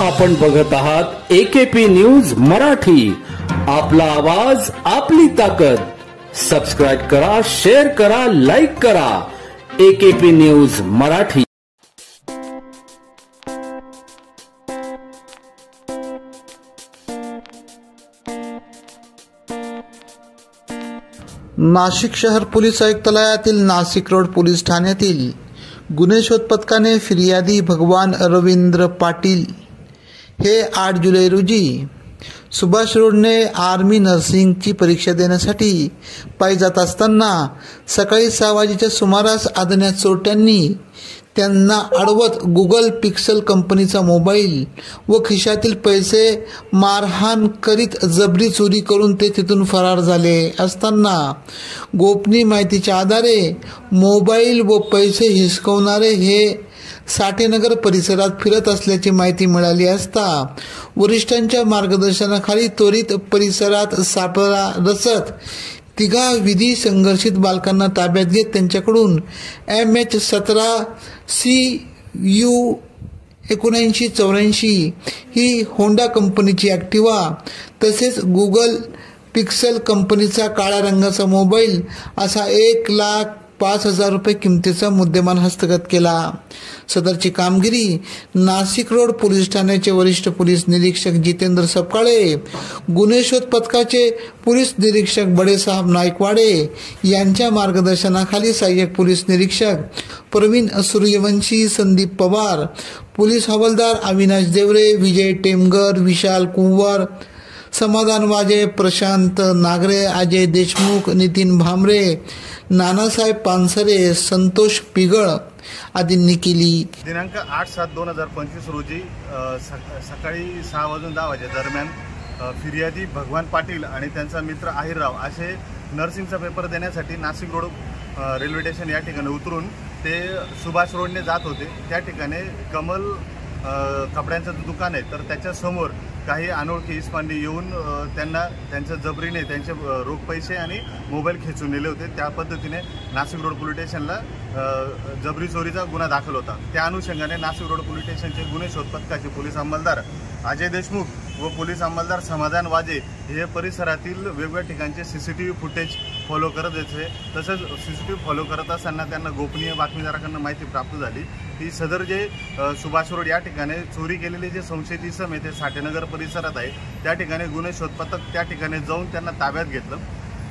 आपण बघत आहात AKP न्यूज मराठी, आपला आवाज आपली ताकद। सबस्क्राइब करा, शेअर करा, लाईक करा। AKP news Marathi. नाशिक शहर पोलीस आयुक्तालयातील नाशिक रोड पोलीस ठाण्यातील गुन्हे शोध पथकाने फिर्यादी भगवान रवींद्र पाटील हे 8 जुलै रोजी सुभाष रोडने आर्मी नर्सिंगची परीक्षा देण्यासाठी पायी जात असताना सकाळी 6 वाजेच्या सुमारास अज्ञात चोरट्यांनी त्यांना अडवत गुगल पिक्सल कंपनीचा मोबाईल व खिशातील पैसे मारहाण करीत जबरी चोरी करून ते तिथून फरार झाले असताना गोपनीय माहितीच्या आधारे मोबाईल व पैसे हिसकवणारे हे साठेनगर परिसरात फिरत असल्याची माहिती मिळाली असता वरिष्ठांच्या मार्गदर्शनाखाली त्वरित परिसरात सापळा रचत तिघा विधी संघर्षित बालकांना ताब्यात घेत त्यांच्याकडून MH17 CU 7984 ही होंडा कंपनीची ॲक्टिवा तसेच गुगल पिक्सल कंपनीचा काळ्या रंगाचा मोबाईल असा 1,05,000 रुपये किमतीचा मुद्देमाल हस्तगत केला। सदरची कामगिरी नाशिक रोड पोलीस ठाण्याचे वरिष्ठ पोलीस निरीक्षक जितेंद्र सपकाळे, गुन्हे शोध पथकाचे पोलीस निरीक्षक बडेसाहेब नाईकवाडे यांच्या मार्गदर्शनाखाली सहाय्यक पोलीस निरीक्षक प्रवीण सूर्यवंशी, संदीप पवार, पोलीस हवालदार अविनाश देवरे, विजय टेमगर, विशाल कुंवर, समाधान वाजे, प्रशांत नागरे, अजय देशमुख, नितीन भामरे, नानासाहेब पानसरे, संतोष पिगळ आदींनी केली। दिनांक 8/7/2025 रोजी सकाळी 6:10 दरम्यान फिर्यादी भगवान पाटील आणि त्यांचा मित्र आहिरराव असे नर्सिंगचा पेपर देण्यासाठी नाशिक रोड रेल्वे स्टेशन या ठिकाणी उतरून ते सुभाष रोडने जात होते। त्या ठिकाणी कमल कपड्यांचं दुकान आहे, तर त्याच्या समोर काही अनोळखी इस्मांनी येऊन त्यांना त्यांच्या जबरीने त्यांचे रोख पैसे आणि मोबाईल खेचून नेले होते। त्या पद्धतीने नाशिक रोड पोलीस स्टेशनला जबरी चोरीचा गुन्हा दाखल होता। त्या अनुषंगाने नाशिक रोड पोलीस स्टेशनचे गुन्हे शोध पथकाचे पोलीस अंमलदार अजय देशमुख व पोलीस अंमलदार समाधान वाजे हे परिसरातील वेगवेगळ्या ठिकाणचे CCTV फुटेज फॉलो करत होते। तसंच CCTV फॉलो करत असताना त्यांना गोपनीय बातमीदाराकडून माहिती प्राप्त झाली की सदर जे सुभाष रोड या ठिकाणी चोरी केलेले जे संशयित इसम आहे ते साठेनगर परिसरात आहे। त्या ठिकाणी गुन्हे शोध पथक त्या ठिकाणी जाऊन त्यांना ताब्यात घेतलं।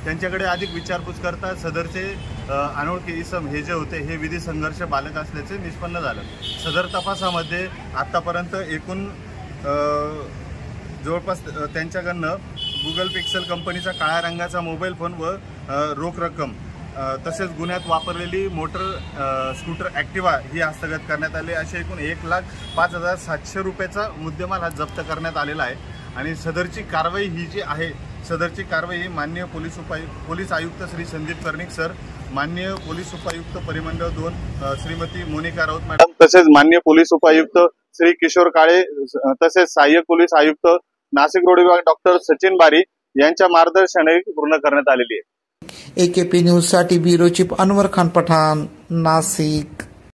त्यांच्याकडे अधिक विचारपूस करता सदरचे अनोळखी इसम हे जे होते हे विधी संघर्ष बालक असल्याचे निष्पन्न झालं। सदर तपासामध्ये आतापर्यंत एकूण जवळपास त्यांच्याकडनं गुगल पिक्सल कंपनीचा काळ्या रंगाचा मोबाईल फोन व रोख रक्कम तसेच गुन्ह्यात वापरलेली मोटर स्कूटर ॲक्टिवा ही हस्तगत करण्यात आली। असे एकूण 1,05,700 रुपयाचा मुद्देमाल हा जप्त करण्यात आलेला आहे। आणि सदरची कारवाई ही जी आहे सदरची कारवाई ही माननीय पोलीस आयुक्त श्री संदीप कर्णिक सर, माननीय पोलीस उपायुक्त परिमंडळ 2 श्रीमती मोनिका राऊत मॅडम, तसेच माननीय पोलीस उपायुक्त श्री किशोर काळे, तसेच सहाय्यक पोलीस आयुक्त नाशिक रोड विभाग डॉक्टर सचिन बारी यांच्या मार्गदर्शनाने पूर्ण करण्यात आलेली आहे। AKP न्यूज साठी ब्युरो चीफ अनवर खान पठाण, नाशिक।